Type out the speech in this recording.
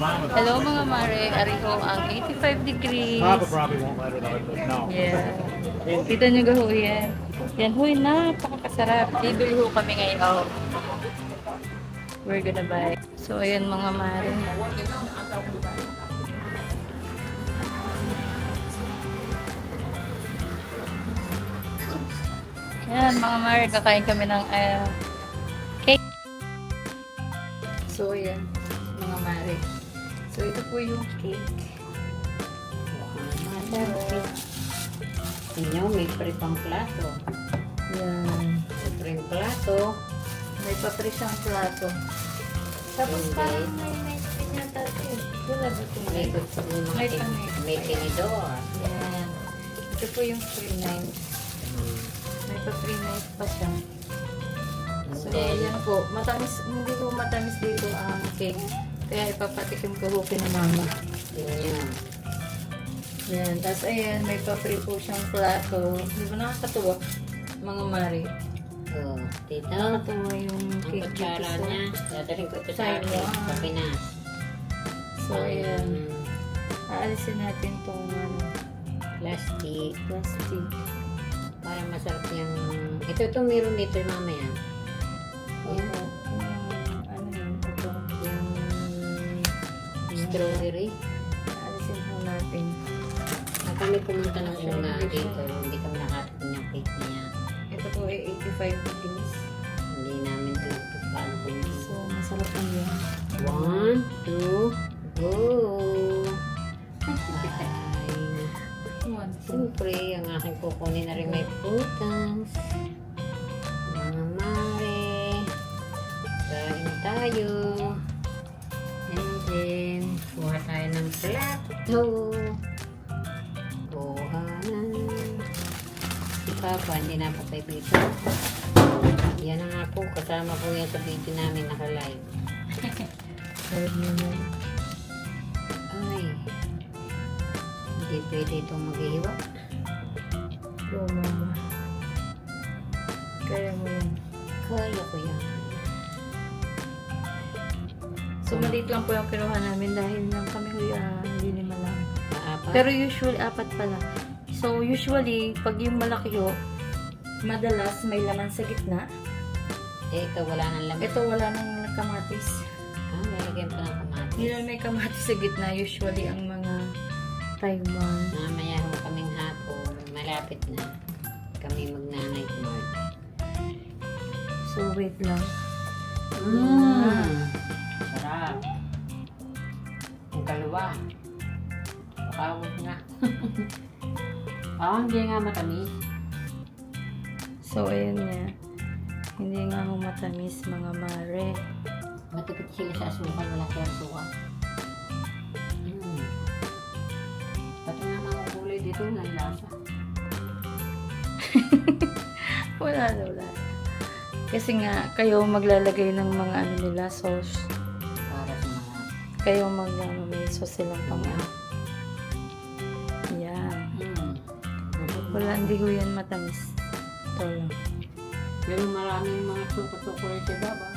Hello mga mare, ariho ang 85 degrees. Papa probably won't let her though, but no. Yeah. Kita nyo ga ho yan. Yan ho, napakasarap. Bibili ho kami ngayon. We're gonna buy. So ayan mga mare. Yan mga mare, kakain kami ng cake. So ayan mga mare. So ito po yung cake. Inyo, may pripang plato. Yan. May pripang plato. May papri siyang plato. Tapos Hindi. parang may pinyata ito. Wala ba ito? May May panay. may tinidor. Yan. Ito po yung free knife. May pa-free knife pa siya. So, yan po. Matamis, hindi ko matamis dito ang cake. Kaya ipapatikim ko po kina mama. Yan. Yan. Tapos ayan, may pa-free po siyang plato. Di ba nakakatuwa? Mga mari. Oh, dito. Nakakatuwa yung Ang cake dito kutsara sa... niya. Dadaling ko ito sa Taiwan. akin. Sa Pinas. So, ayan. Aalisin natin itong Plastic. plastic. Para masarap yung... Ito meron dito mamaya. Yan. Ano yun? Ito. Yung strawberry. Aalisin ho natin. Na kami pumunta ng una dito. Hindi kami nakatikin ng cake niya. Ito po ay 85 degrees. Hindi namin ito paano pumunta. So, masarap ang yan. 1, 2, go! Ay, siyempre, ang aking kukunin na rin may prutas. Mga mare. Kain tayo. And then, kuha tayo ng plato. Kuha na. Si Papa, hindi na pa tayo dito. Yan na nga po, kasama po yan sa video namin naka-live. Sarap naman. Ay, hindi pwede itong maghihiwa. Go, mama. Kaya mo yan. Kaya ko yan. So, maliit lang po yung kinuha namin dahil lang kami lima lang. Maapat. Pero usually, apat pala. So, usually, pag yung malaki ho, madalas may laman sa gitna. Eh, ito wala nang laman. Ito, wala nang kamatis. Ah, nalagyan pa ng kamatis. Nila may kamatis sa gitna, usually ang mga Taiwan. Mamaya ho kaming hapon, malapit na. Kami mag-night mark. So, wait lang. Sarap. Ang kalawa. Pakawag nga. Hindi nga matamis. So, ayan niya. Hindi nga ako matamis, mga mare. Matipid sila sa asukal, wala siya asukal. Pati nga mga kulay dito, ng lasa. Wala. Kasi nga, kayo maglalagay ng mga ano nila, sauce. Para sa mga Kayo may sauce silang pang Yan. Wala, hindi ko yan matamis. Ito lang. Pero maraming mga suka-suka rin sa baba.